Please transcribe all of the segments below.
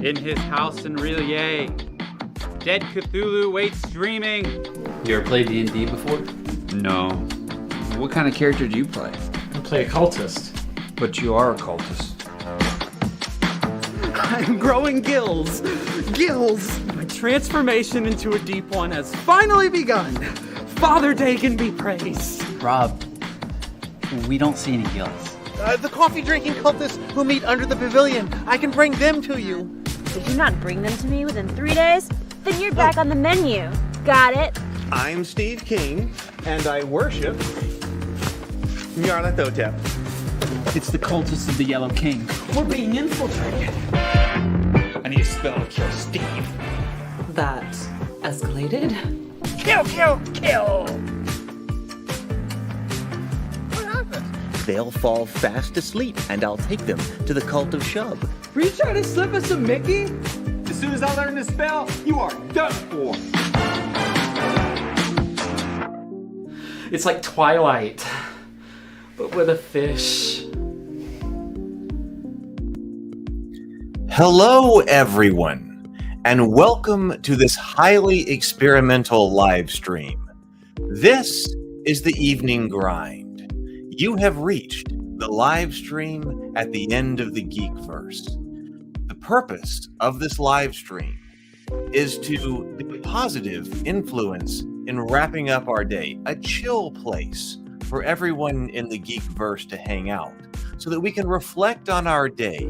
in his house in Relia. Dead Cthulhu waits dreaming. You ever played D&D before? No. What kind of character do you play? I play a cultist. But you are a cultist. I'm growing gills. Gills! My transformation into a deep one has finally begun. Father Dagon be praised. Rob, we don't see any gills. The coffee-drinking cultists who meet under the pavilion. I can bring them to you. Did you not bring them to me within 3 days? Then you're back on the menu. Got it? I'm Steve King, and I worship Nyarlathotep. It's the cultists of the Yellow King. We're being infiltrated. I need a spell to kill Steve. That escalated. Kill, kill, kill! What happened? They'll fall fast asleep, and I'll take them to the cult of Shub. Were you trying to slip us a Mickey? As soon as I learn this spell, you are done for. It's like Twilight, but with a fish. Hello, everyone, and welcome to this highly experimental live stream. This is the Evening Grind. You have reached the live stream at the end of the Geekverse. The purpose of this live stream is to be a positive influence in wrapping up our day, a chill place for everyone in the Geekverse to hang out, so that we can reflect on our day,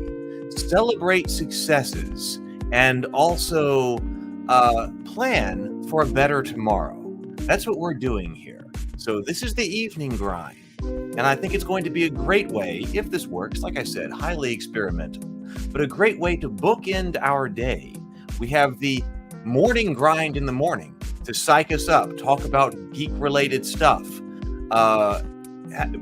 celebrate successes, and also plan for a better tomorrow. That's what we're doing here. So this is the Evening Grind, and I think it's going to be a great way, if this works, like I said, highly experimental, but a great way to bookend our day. We have the Morning Grind in the morning to psych us up, talk about geek-related stuff,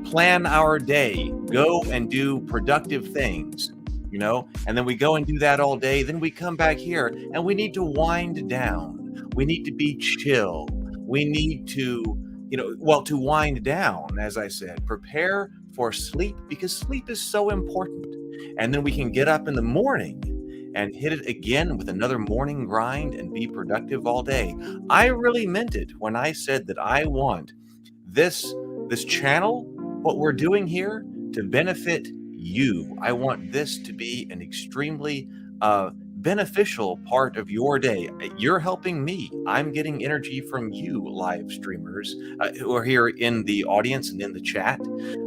plan our day, go and do productive things, and then we go and do that all day. Then we come back here and we need to wind down. We need to be chill. We need to, to wind down, as I said, prepare for sleep, because sleep is so important. And then we can get up in the morning and hit it again with another morning grind and be productive all day. I really meant it when I said that I want this channel, what we're doing here, to benefit you. I want this to be an extremely beneficial part of your day. You're helping me. I'm getting energy from you, live streamers, who are here in the audience and in the chat,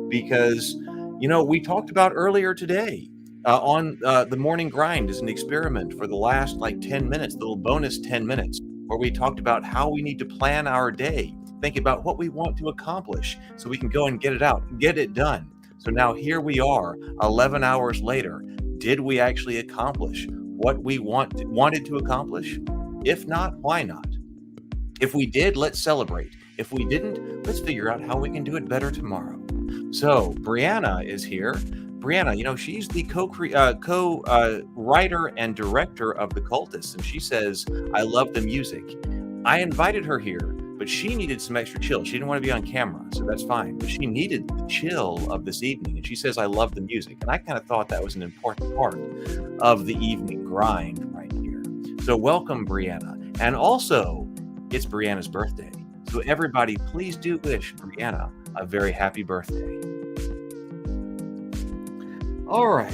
because, we talked about earlier today on the Morning Grind is an experiment for the last 10 minutes, little bonus 10 minutes, where we talked about how we need to plan our day, think about what we want to accomplish so we can go and get it done. So now here we are, 11 hours later. Did we actually accomplish what we wanted to accomplish? If not, why not? If we did, let's celebrate. If we didn't, let's figure out how we can do it better tomorrow. So Brianna is here. Brianna, she's the co-writer and director of The Cultists, and she says, I love the music. I invited her here, but she needed some extra chill. She didn't want to be on camera, so that's fine. But she needed the chill of this evening, and she says, I love the music. And I kind of thought that was an important part of the Evening Grind right here. So welcome, Brianna. And also, it's Brianna's birthday. So everybody, please do wish Brianna a very happy birthday. All right.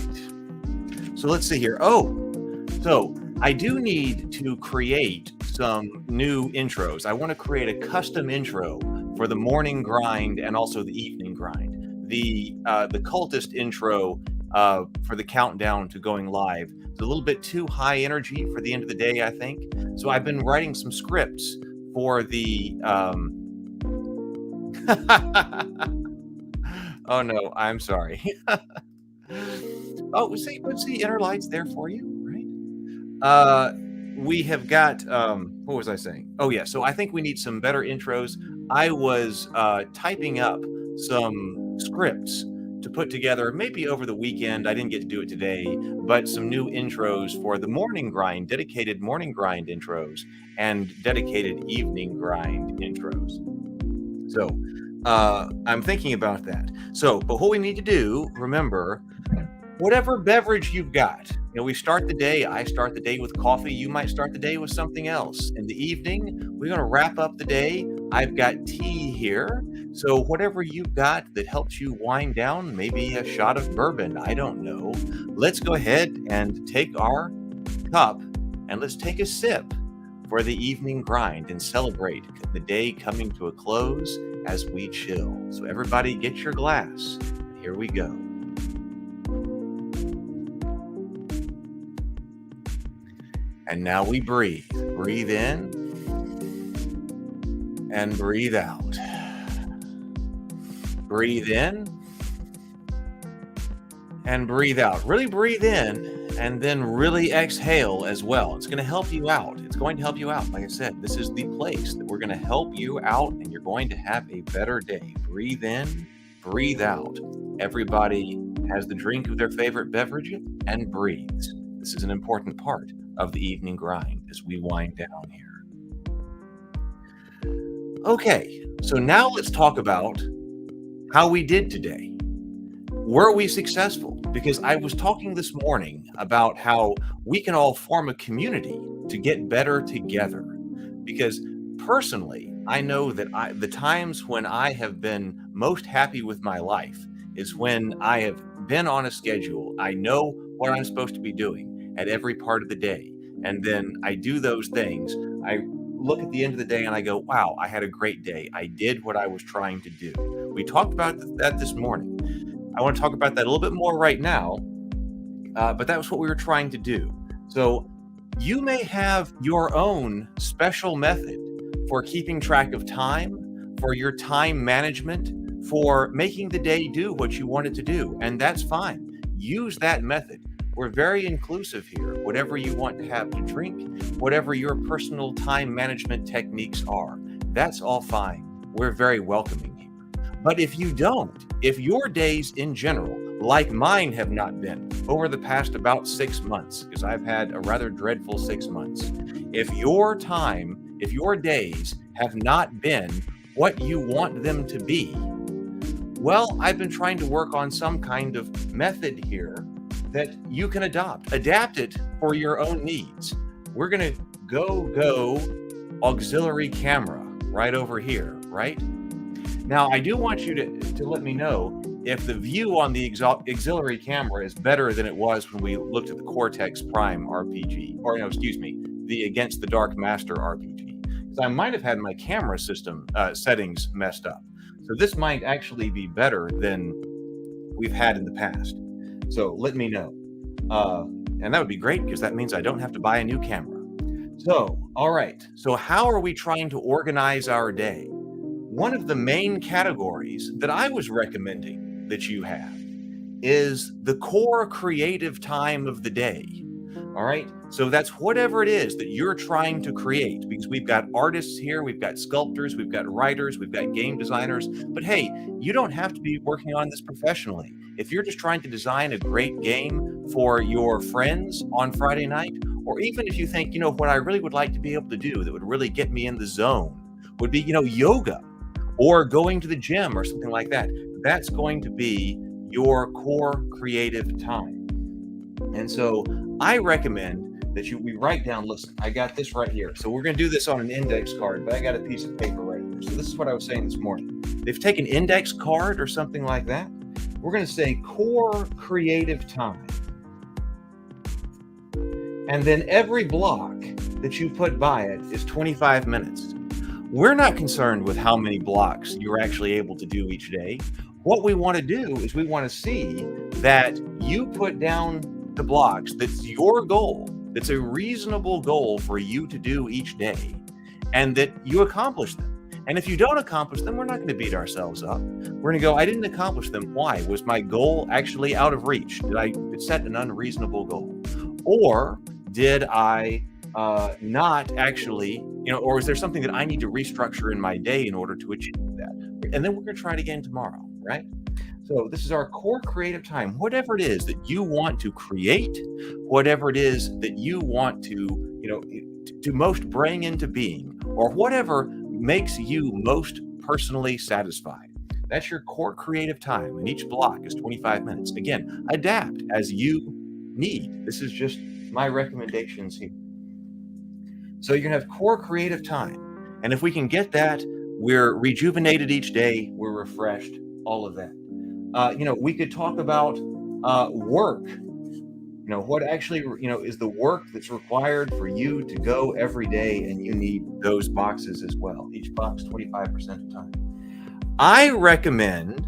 So let's see here. So I do need to create some new intros. I want to create a custom intro for the Morning Grind and also the Evening Grind. The cultist intro for the countdown to going live. It's a little bit too high energy for the end of the day, I think. So I've been writing some scripts for the oh no, I'm sorry. Oh, see, inner light's there for you, right? We have got, what was I saying? Oh yeah, so I think we need some better intros. I was typing up some scripts to put together, maybe over the weekend. I didn't get to do it today, but some new intros for the Morning Grind, dedicated Morning Grind intros and dedicated Evening Grind intros. So I'm thinking about that. So, but what we need to do, remember, whatever beverage you've got, we start the day. I start the day with coffee. You might start the day with something else. In the evening, we're going to wrap up the day. I've got tea here. So whatever you've got that helps you wind down, maybe a shot of bourbon, I don't know. Let's go ahead and take our cup and let's take a sip for the evening grind and celebrate the day coming to a close as we chill. So everybody get your glass. Here we go. And now we breathe. Breathe in and breathe out. Breathe in and breathe out. Really breathe in and then really exhale as well. It's going to help you out. It's going to help you out. Like I said, this is the place that we're going to help you out and you're going to have a better day. Breathe in, breathe out. Everybody has the drink of their favorite beverage and breathes. This is an important part of the evening grind as we wind down here. Okay, so now let's talk about how we did today. Were we successful? Because I was talking this morning about how we can all form a community to get better together. Because personally, I know that the times when I have been most happy with my life is when I have been on a schedule. I know what I'm supposed to be doing at every part of the day. And then I do those things. I look at the end of the day and I go, wow, I had a great day. I did what I was trying to do. We talked about that this morning. I want to talk about that a little bit more right now, but that was what we were trying to do. So you may have your own special method for keeping track of time, for your time management, for making the day do what you want it to do, and that's fine. Use that method. We're very inclusive here. Whatever you want to have to drink, whatever your personal time management techniques are, that's all fine. We're very welcoming here. But if you don't, if your days in general, like mine have not been over the past about 6 months, because I've had a rather dreadful 6 months, if your days have not been what you want them to be, well, I've been trying to work on some kind of method here that you can adapt it for your own needs. We're going to go auxiliary camera right over here, right? Now, I do want you to let me know if the view on the auxiliary camera is better than it was when we looked at the Cortex Prime RPG, or no, excuse me, the Against the Dark Master RPG. Because I might have had my camera system settings messed up. So this might actually be better than we've had in the past. So let me know. And that would be great because that means I don't have to buy a new camera. So, all right. So how are we trying to organize our day? One of the main categories that I was recommending that you have is the core creative time of the day. All right. So that's whatever it is that you're trying to create, because we've got artists here, we've got sculptors, we've got writers, we've got game designers. But hey, you don't have to be working on this professionally. If you're just trying to design a great game for your friends on Friday night, or even if you think, what I really would like to be able to do that would really get me in the zone would be, yoga or going to the gym or something like that. That's going to be your core creative time. And so I recommend that we write down, listen, I got this right here. So we're going to do this on an index card, but I got a piece of paper right here. So this is what I was saying this morning. If take an index card or something like that, we're going to say core creative time. And then every block that you put by it is 25 minutes. We're not concerned with how many blocks you're actually able to do each day. What we want to do is we want to see that you put down the blocks that's your goal, that's a reasonable goal for you to do each day, and that you accomplish them. And if you don't accomplish them, we're not going to beat ourselves up. We're going to go, I didn't accomplish them. Why? Was my goal actually out of reach? Did I set an unreasonable goal? Or did I not actually, or is there something that I need to restructure in my day in order to achieve that? And then we're going to try it again tomorrow, right? So this is our core creative time. Whatever it is that you want to create, whatever it is that you want to most bring into being, or whatever makes you most personally satisfied. That's your core creative time, and each block is 25 minutes. Again, adapt as you need. This is just my recommendations here. So you're gonna have core creative time. And if we can get that, we're rejuvenated each day, we're refreshed, all of that. We could talk about work. What actually, is the work that's required for you to go every day, and you need those boxes as well. Each box 25% of time. I recommend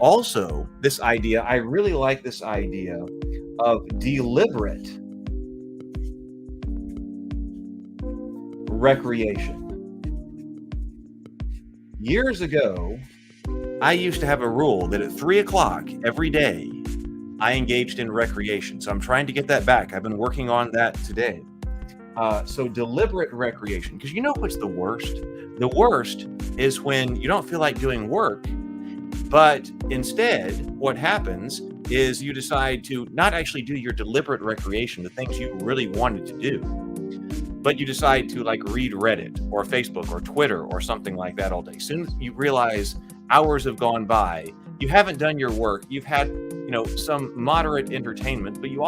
also this idea. I really like this idea of deliberate recreation. Years ago, I used to have a rule that at 3 o'clock every day, I engaged in recreation. So I'm trying to get that back. I've been working on that today. So deliberate recreation, because you know what's the worst? The worst is when you don't feel like doing work, but instead what happens is you decide to not actually do your deliberate recreation, the things you really wanted to do, but you decide to like read Reddit or Facebook or Twitter or something like that all day. As soon as you realize hours have gone by, you haven't done your work, you've had some moderate entertainment, but you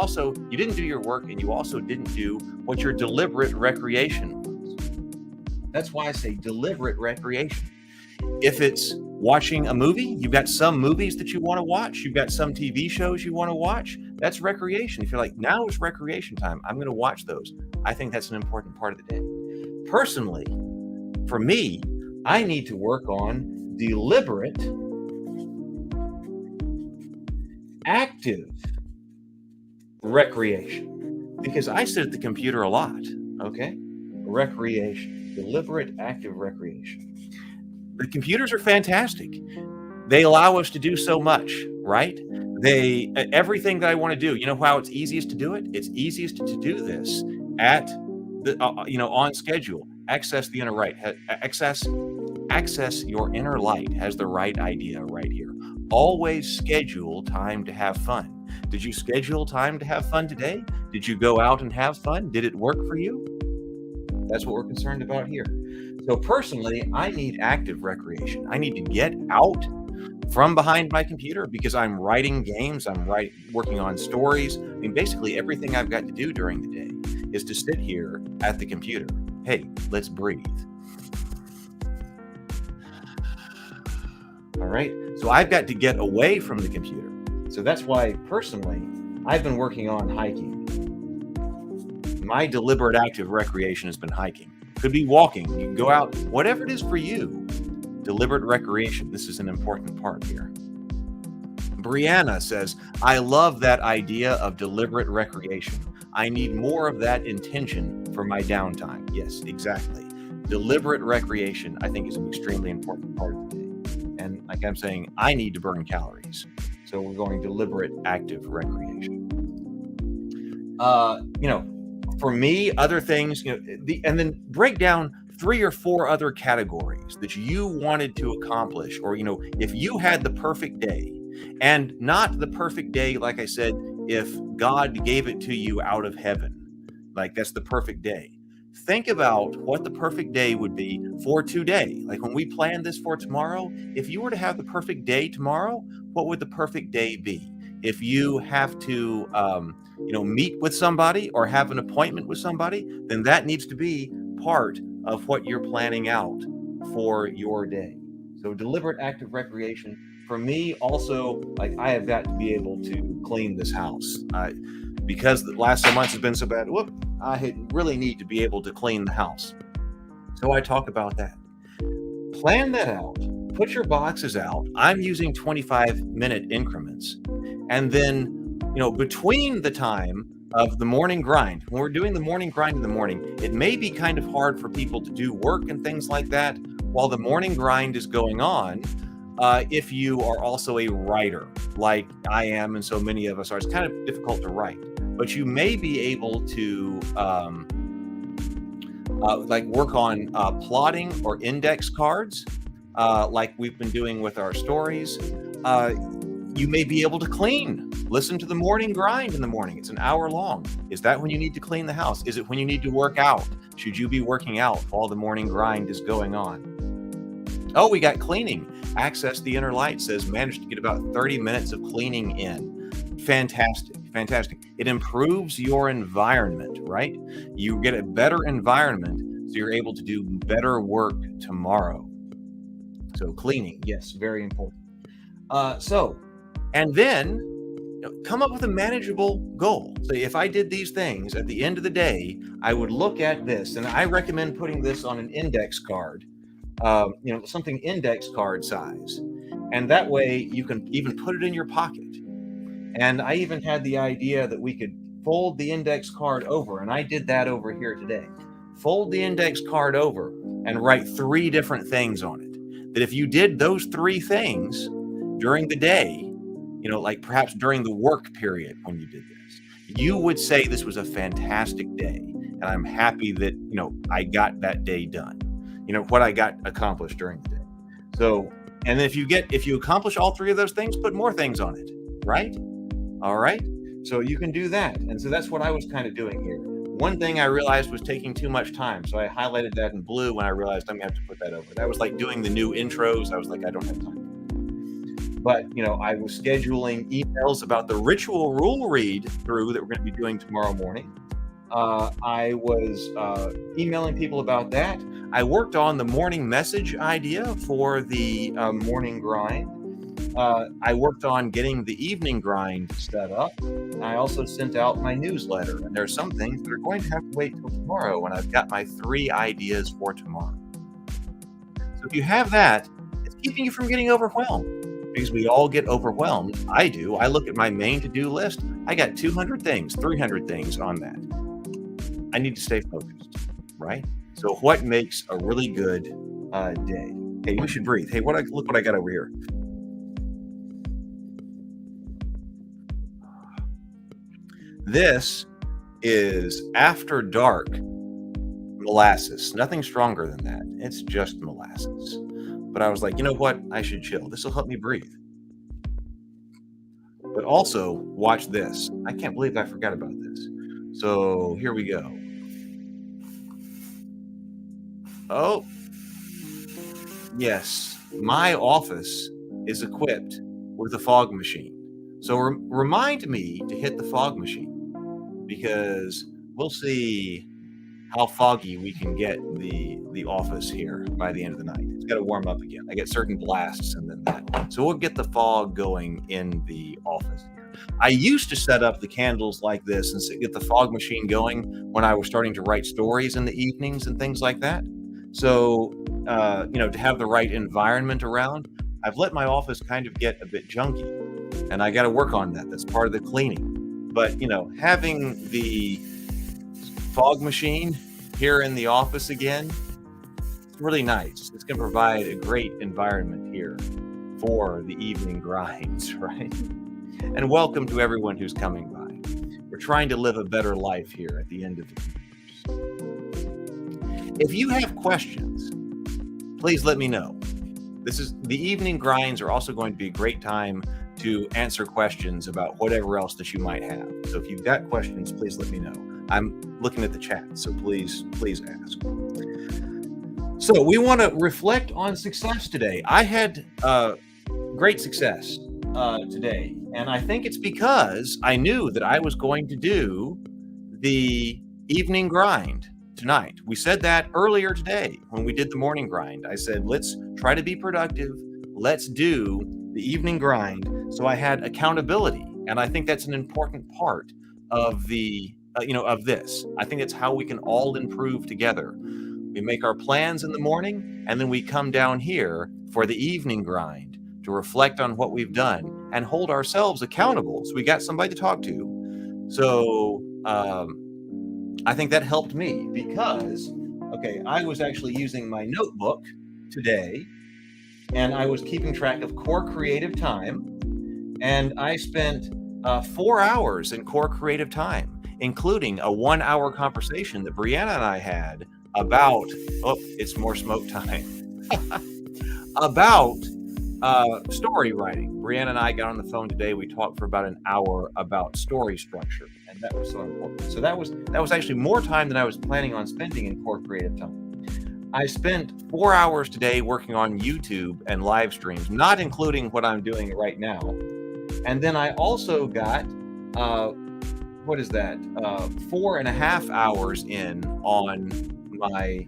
didn't do your work, and you also didn't do what your deliberate recreation was. That's why I say deliberate recreation. If it's watching a movie, you've got some movies that you want to watch, you've got some TV shows you want to watch, that's recreation. If you're like, now is recreation time, I'm going to watch those, I think that's an important part of the day. Personally, for me, I need to work on deliberate active recreation, because I sit at the computer a lot. Okay, recreation, deliberate active recreation. The computers are fantastic. They allow us to do so much, right? Everything that I want to do, you know how it's easiest to do it? It's easiest to do this at the on schedule. Access the inner light. Access your inner light has the right idea right here. Always schedule time to have fun. Did you schedule time to have fun today? Did you go out and have fun? Did it work for you? That's what we're concerned about here. So personally, I need active recreation. I need to get out from behind my computer because I'm writing games, working on stories. I mean, basically everything I've got to do during the day is to sit here at the computer. Hey, let's breathe. All right. So I've got to get away from the computer. So that's why personally, I've been working on hiking. My deliberate active recreation has been hiking. Could be walking. You can go out, whatever it is for you. Deliberate recreation. This is an important part here. Brianna says, I love that idea of deliberate recreation. I need more of that intention for my downtime. Yes, exactly. Deliberate recreation, I think, is an extremely important part of the day. And like I'm saying, I need to burn calories. So we're going deliberate active recreation. For me, other things, and then break down 3 or 4 other categories that you wanted to accomplish, or, if you had the perfect day, and not the perfect day, like I said, if God gave it to you out of heaven, like that's the perfect day. Think about what the perfect day would be for today. Like when we plan this for tomorrow, if you were to have the perfect day tomorrow, what would the perfect day be? If you have to, meet with somebody or have an appointment with somebody, then that needs to be part of what you're planning out for your day. So deliberate active recreation. For me, also, like I have got to be able to clean this house. Because the last 7 months has been so bad, I really need to be able to clean the house. So I talk about that. Plan that out. Put your boxes out. I'm using 25-minute increments. And then, between the time of the morning grind, when we're doing the morning grind in the morning, it may be kind of hard for people to do work and things like that while the morning grind is going on. If you are also a writer, like I am, and so many of us are, it's kind of difficult to write. But you may be able to work on plotting or index cards, like we've been doing with our stories. You may be able to clean. Listen to the morning grind in the morning. It's an hour long. Is that when you need to clean the house? Is it when you need to work out? Should you be working out while the morning grind is going on? Oh, we got cleaning. Access the Inner Light says managed to get about 30 minutes of cleaning in. Fantastic. fantastic. It improves your environment, right? You get a better environment, so you're able to do better work tomorrow. So cleaning, yes, very important. And then come up with a manageable goal. So if I did these things at the end of the day, I would look at this, and I recommend putting this on an index card, something index card size. And that way you can even put it in your pocket. And I even had the idea that we could fold the index card over, and I did that over here today. Fold the index card over and write 3 different things on it. That if you did those 3 things during the day, like perhaps during the work period when you did this, you would say this was a fantastic day. And I'm happy that, I got that day done, what I got accomplished during the day. So, and then if you accomplish all 3 of those things, put more things on it, right? All right. So you can do that. And so that's what I was kind of doing here. One thing I realized was taking too much time. So I highlighted that in blue when I realized I'm going to have to put that over. That was like doing the new intros. I was like, I don't have time. But, I was scheduling emails about the ritual rule read through that we're going to be doing tomorrow morning. I was emailing people about that. I worked on the morning message idea for the morning grind. I worked on getting the evening grind set up. I also sent out my newsletter, and there's some things that are going to have to wait till tomorrow when I've got my 3 ideas for tomorrow. So if you have that, it's keeping you from getting overwhelmed, because we all get overwhelmed. I do. I look at my main to-do list. I got 200 things, 300 things on that. I need to stay focused, right? So what makes a really good day? Hey, we should breathe. Hey, look what I got over here. This is After Dark molasses. Nothing stronger than that. It's just molasses. But I was like, you know what? I should chill. This will help me breathe. But also, watch this. I can't believe I forgot about this. So here we go. Oh, yes. My office is equipped with a fog machine. So remind me to hit the fog machine, because we'll see how foggy we can get the office here by the end of the night. It's got to warm up again. I get certain blasts and then that. So we'll get the fog going in the office here. I used to set up the candles like this and get the fog machine going when I was starting to write stories in the evenings and things like that. So, to have the right environment around, I've let my office kind of get a bit junky, and I got to work on that. That's part of the cleaning. But, having the fog machine here in the office again, it's really nice. It's going to provide a great environment here for the evening grinds, right? And welcome to everyone who's coming by. We're trying to live a better life here at the end of the year. If you have questions, please let me know. The evening grinds are also going to be a great time to answer questions about whatever else that you might have. So if you've got questions, please let me know. I'm looking at the chat, so please ask. So we want to reflect on success today. I had great success today, and I think it's because I knew that I was going to do the evening grind tonight. We said that earlier today when we did the morning grind. I said, let's try to be productive. Let's do the evening grind. So I had accountability. And I think that's an important part of of this. I think it's how we can all improve together. We make our plans in the morning, and then we come down here for the evening grind to reflect on what we've done and hold ourselves accountable. So we got somebody to talk to. So, I think that helped me because, I was actually using my notebook today, and I was keeping track of core creative time, and I spent 4 hours in core creative time, including a 1-hour conversation that Brianna and I had about, it's more smoke time, about story writing. Brianna and I got on the phone today. We talked for about an hour about story structure, and that was so important. So that was actually more time than I was planning on spending in core creative time. I spent 4 hours today working on YouTube and live streams, not including what I'm doing right now. And then I also got what is that? 4.5 hours in on my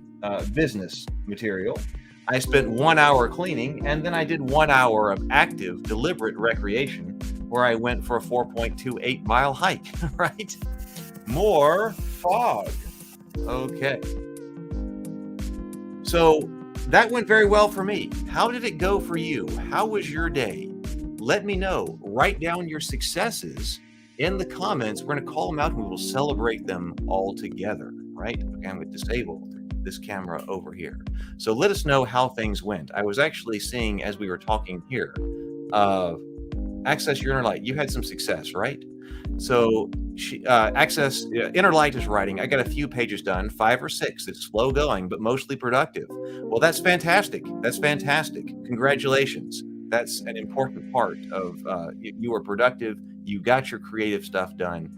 business material. I spent 1 hour cleaning, and then I did 1 hour of active, deliberate recreation where I went for a 4.28 mile hike, right? More fog. Okay. So that went very well for me. How did it go for you? How was your day? Let me know. Write down your successes in the comments. We're going to call them out and we will celebrate them all together, right? Okay, I'm going to disable this camera over here. So let us know how things went. I was actually seeing as we were talking here, Access Your Inner Light. You had some success, right? So Inner Light is writing. I got a few pages done, 5 or 6. It's slow going, but mostly productive. Well, that's fantastic. That's fantastic. Congratulations. That's an important part of you were productive. You got your creative stuff done.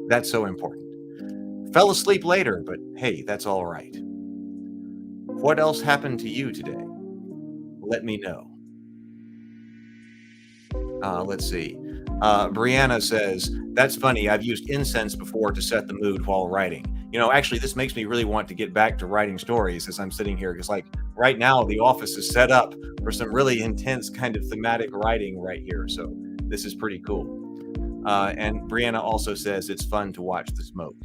That's so important. Fell asleep later, but hey, that's all right. What else happened to you today? Let me know. Let's see. Brianna says, that's funny. I've used incense before to set the mood while writing. You know, actually, this makes me really want to get back to writing stories as I'm sitting here. Because like right now, the office is set up for some really intense kind of thematic writing right here. So this is pretty cool. And Brianna also says it's fun to watch the smoke.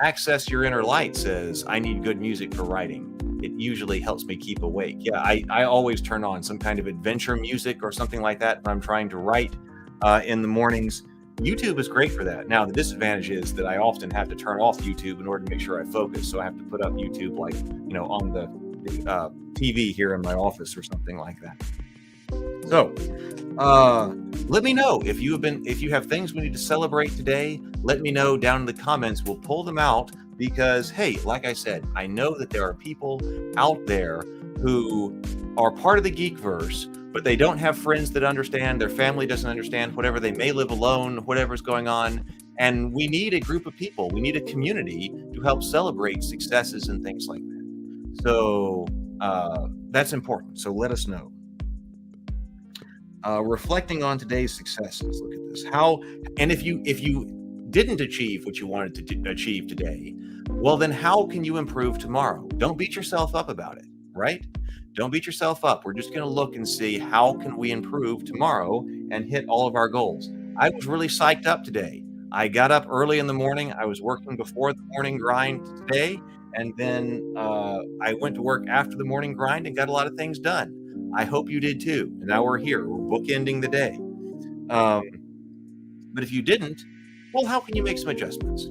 Access Your Inner Light says, I need good music for writing. It usually helps me keep awake. Yeah, I always turn on some kind of adventure music or something like that when I'm trying to write in the mornings. YouTube is great for that. Now, the disadvantage is that I often have to turn off YouTube in order to make sure I focus. So I have to put up YouTube like, you know, on the TV here in my office or something like that. So let me know if you have things we need to celebrate today. Let me know down in the comments. We'll pull them out because, hey, like I said, I know that there are people out there who are part of the Geekverse, but they don't have friends that understand, their family doesn't understand, whatever. They may live alone, whatever's going on. And we need a group of people. We need a community to help celebrate successes and things like that. So that's important. So let us know. Reflecting on today's successes. Look at this. And if you didn't achieve what you wanted to achieve today, well, then how can you improve tomorrow? Don't beat yourself up about it, right? Don't beat yourself up. We're just going to look and see how can we improve tomorrow and hit all of our goals. I was really psyched up today. I got up early in the morning. I was working before the morning grind today, and then I went to work after the morning grind and got a lot of things done. I hope you did too. And now we're here. We're bookending the day. But if you didn't, well, how can you make some adjustments?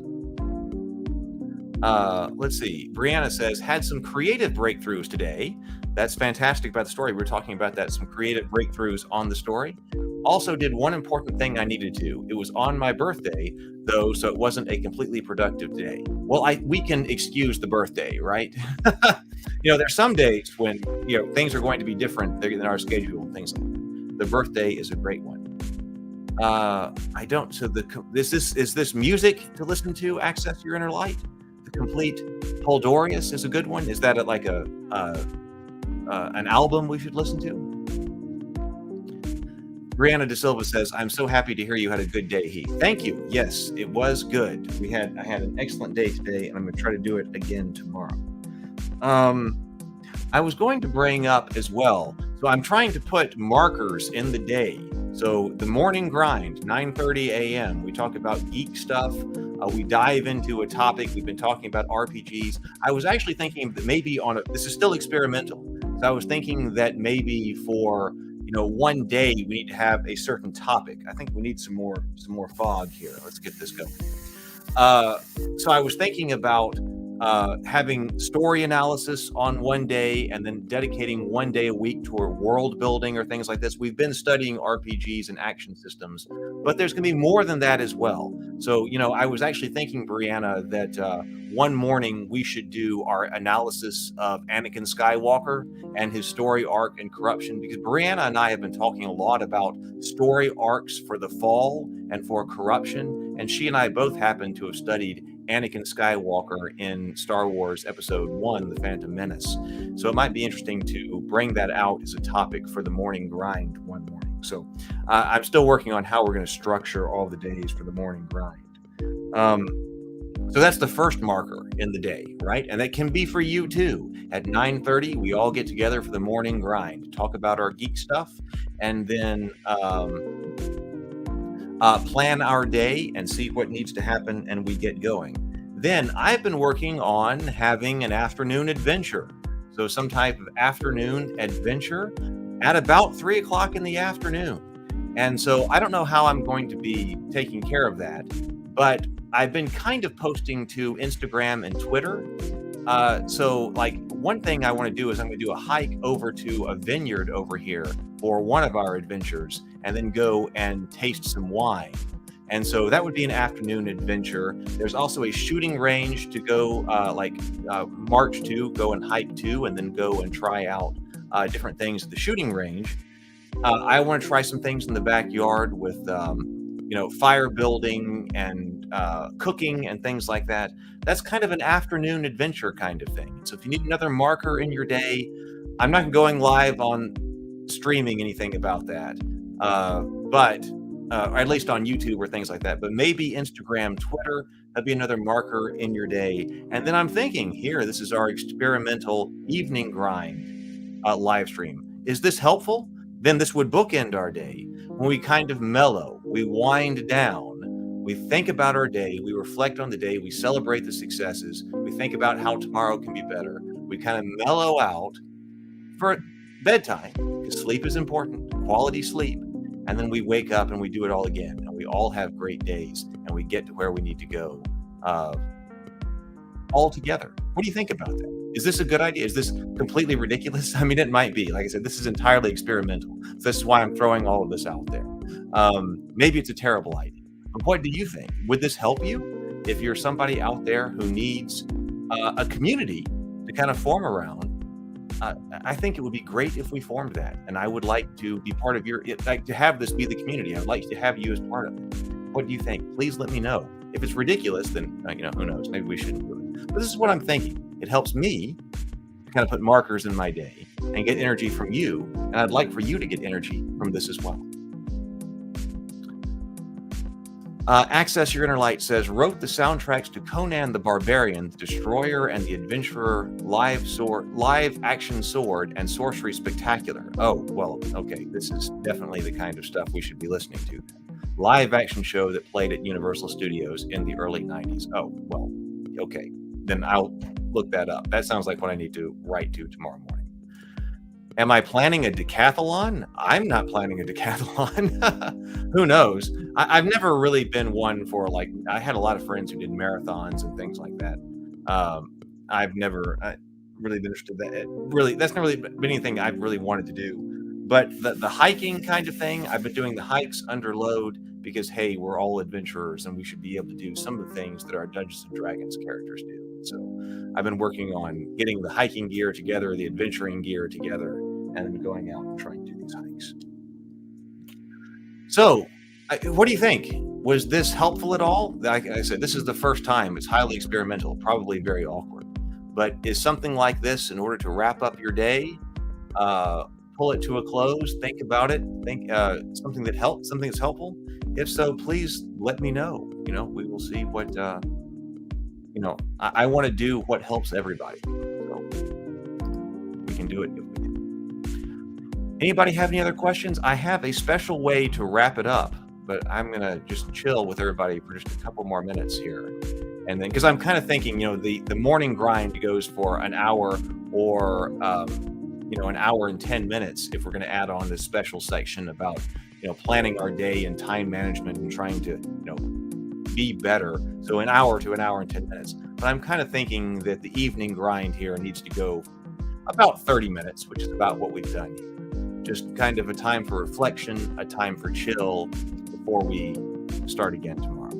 Let's see. Brianna says, had some creative breakthroughs today. That's fantastic about the story. We're talking about that, some creative breakthroughs on the story. Also did one important thing I needed to. It was on my birthday, though, so it wasn't a completely productive day. Well, we can excuse the birthday, right? You know, there's some days when, you know, things are going to be different than our schedule and things like that. The birthday is a great one. Is this music to listen to, Access Your Inner Light? The complete Poldorius is a good one. Is that like an album we should listen to? Brianna De Silva says, I'm so happy to hear you had a good day, Heath. Thank you. Yes, it was good. I had an excellent day today, and I'm going to try to do it again tomorrow. I was going to bring up as well, so I'm trying to put markers in the day. So the morning grind, 9:30 a.m., we talk about geek stuff. We dive into a topic. We've been talking about RPGs. I was actually thinking that maybe this is still experimental. So I was thinking that maybe for, you know, one day we need to have a certain topic. I think we need some more fog here. Let's get this going. So I was thinking about having story analysis on one day and then dedicating one day a week toward world building or things like this. We've been studying RPGs and action systems, but there's going to be more than that as well. So, you know, I was actually thinking, Brianna, that one morning we should do our analysis of Anakin Skywalker and his story arc and corruption, because Brianna and I have been talking a lot about story arcs for the fall and for corruption, and she and I both happen to have studied Anakin Skywalker in Star Wars Episode 1, The Phantom Menace. So it might be interesting to bring that out as a topic for the morning grind one morning. So I'm still working on how we're going to structure all the days for the morning grind. So that's the first marker in the day, right? And that can be for you too. At 9:30, we all get together for the morning grind, talk about our geek stuff, and then plan our day and see what needs to happen, and we get going. Then I've been working on having an afternoon adventure. So some type of afternoon adventure at about 3 o'clock in the afternoon. And so I don't know how I'm going to be taking care of that, but I've been kind of posting to Instagram and Twitter. So like one thing I want to do is I'm going to do a hike over to a vineyard over here for one of our adventures and then go and taste some wine. And so that would be an afternoon adventure. There's also a shooting range to go march to, go and hike to, and then go and try out different things at the shooting range. I want to try some things in the backyard with, fire building and cooking and things like that. That's kind of an afternoon adventure kind of thing. So if you need another marker in your day, I'm not going live on streaming anything about that, or at least on YouTube or things like that. But maybe Instagram, Twitter, that'd be another marker in your day. And then I'm thinking here, this is our experimental evening grind live stream. Is this helpful? Then this would bookend our day when we kind of mellow, we wind down, we think about our day, we reflect on the day, we celebrate the successes, we think about how tomorrow can be better. We kind of mellow out for bedtime, because sleep is important, quality sleep. And then we wake up and we do it all again. And we all have great days and we get to where we need to go all together. What do you think about that? Is this a good idea? Is this completely ridiculous? I mean, it might be. Like I said, this is entirely experimental. So this is why I'm throwing all of this out there. Maybe it's a terrible idea. But what do you think? Would this help you? If you're somebody out there who needs a community to kind of form around, I think it would be great if we formed that. And I would like to be part of to have this be the community. I'd like to have you as part of it. What do you think? Please let me know. If it's ridiculous, then, who knows? Maybe we shouldn't do it. But this is what I'm thinking. It helps me to kind of put markers in my day and get energy from you. And I'd like for you to get energy from this as well. Access Your Inner Light says, wrote the soundtracks to Conan the Barbarian, the Destroyer, and the Adventurer, live action sword, and sorcery spectacular. Oh, well, okay. This is definitely the kind of stuff we should be listening to. Live action show that played at Universal Studios in the early 90s. Oh, well, okay. Then I'll look that up. That sounds like what I need to write to tomorrow morning. Am I planning a decathlon? I'm not planning a decathlon. Who knows? I've never really been one for I had a lot of friends who did marathons and things like that. I've never really been interested in that. Really, that's not really been anything I've really wanted to do. But the hiking kind of thing, I've been doing the hikes under load because, hey, we're all adventurers and we should be able to do some of the things that our Dungeons & Dragons characters do. So I've been working on getting the hiking gear together, the adventuring gear together, and then going out and trying to do these hikes. So what do you think? Was this helpful at all? Like I said, this is the first time. It's highly experimental, probably very awkward. But is something like this, in order to wrap up your day, pull it to a close, think about it, think something that helps, something that's helpful? If so, please let me know. We will see what, I want to do what helps everybody. So we can do it if we can. Anybody have any other questions? I have a special way to wrap it up, but I'm going to just chill with everybody for just a couple more minutes here. And then, because I'm kind of thinking, the morning grind goes for an hour or, an hour and 10 minutes if we're going to add on this special section about, planning our day and time management and trying to, be better. So an hour to an hour and 10 minutes. But I'm kind of thinking that the evening grind here needs to go about 30 minutes, which is about what we've done here. Just kind of a time for reflection, a time for chill before we start again tomorrow.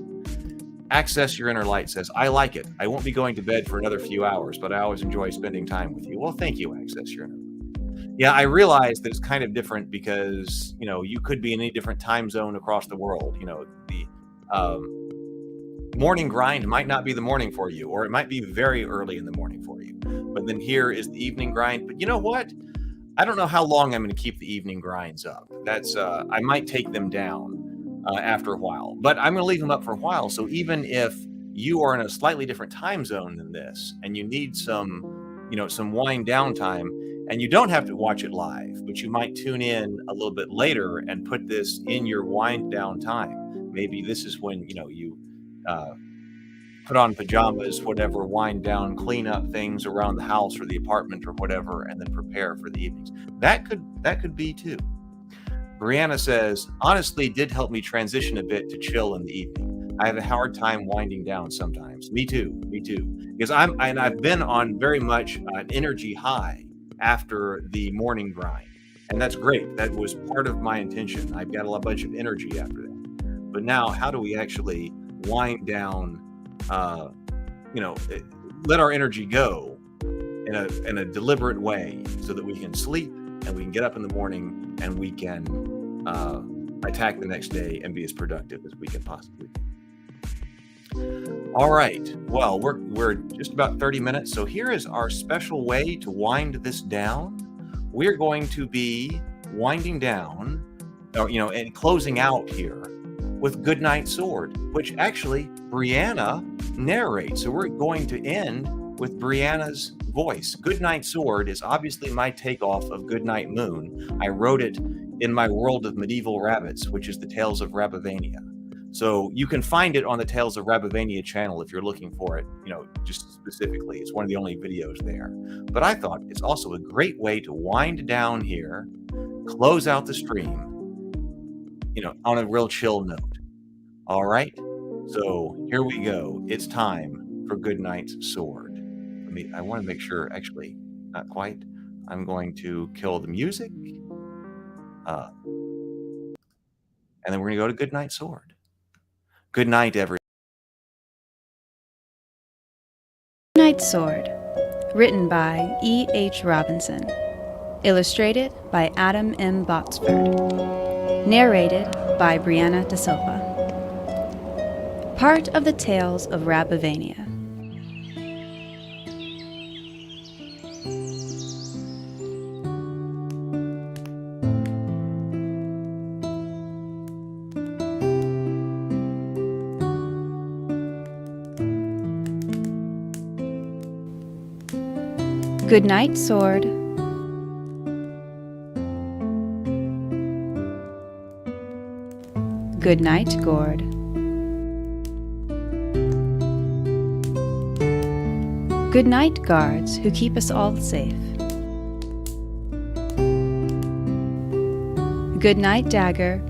Access Your Inner Light says, I like it. I won't be going to bed for another few hours, but I always enjoy spending time with you. Well, thank you, Access Your Inner Light. Yeah, I realize that it's kind of different because, you could be in any different time zone across the world. The morning grind might not be the morning for you, or it might be very early in the morning for you. But then here is the evening grind. But you know what? I don't know how long I'm going to keep the evening grinds up. That's I might take them down after a while, but I'm going to leave them up for a while. So even if you are in a slightly different time zone than this, and you need some, some wind down time, and you don't have to watch it live, but you might tune in a little bit later and put this in your wind down time. Maybe this is when you put on pajamas, whatever, wind down, clean up things around the house or the apartment or whatever, and then prepare for the evenings. That could be too. Brianna says, honestly, did help me transition a bit to chill in the evening. I have a hard time winding down sometimes. Me too. Because I've been on very much an energy high after the morning grind, and that's great. That was part of my intention. I've got a bunch of energy after that. But now, how do we actually wind down? Let our energy go in a deliberate way, so that we can sleep and we can get up in the morning and we can attack the next day and be as productive as we can possibly be. All right. Well, we're just about 30 minutes. So here is our special way to wind this down. We're going to be winding down, and closing out here with Goodnight Sword, which actually Brianna narrates. So we're going to end with Brianna's voice. Goodnight Sword is obviously my takeoff of Goodnight Moon. I wrote it in my world of medieval rabbits, which is the Tales of Rabavania. So you can find it on the Tales of Rabavania channel if you're looking for it, just specifically. It's one of the only videos there. But I thought it's also a great way to wind down here, close out the stream, on a real chill note. All right. So here we go. It's time for Goodnight Sword. I want to make sure, actually, not quite. I'm going to kill the music. And then we're going to go to Goodnight Sword. Good night, everyone. Goodnight Sword, written by E.H. Robinson, illustrated by Adam M. Botsford, narrated by Brianna Da Silva. Part of the Tales of Rabavania. Goodnight Sword. Goodnight Gourd. Goodnight guards who keep us all safe. Goodnight dagger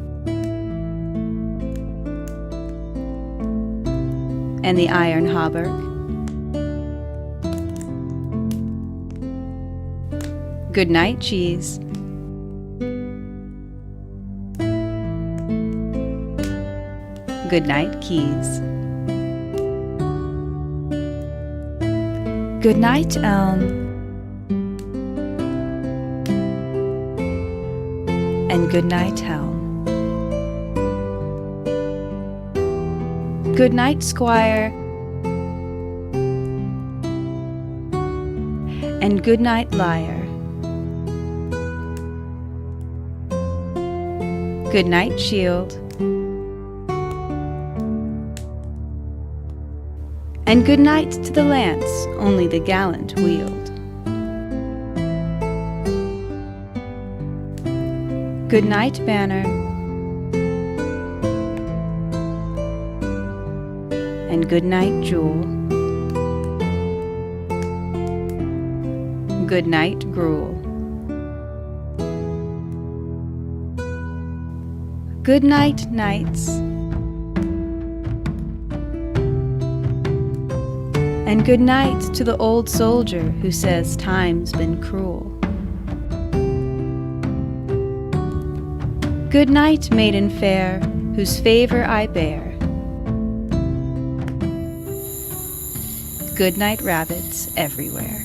and the iron hauberk. Goodnight cheese. Goodnight keys. Goodnight elm and goodnight helm. Goodnight squire and goodnight liar. Goodnight shield and goodnight to the lance only the gallant wield. Goodnight banner and goodnight jewel. Goodnight gruel. Goodnight knights and good night to the old soldier who says time's been cruel. Good night, maiden fair, whose favor I bear. Good night, rabbits everywhere.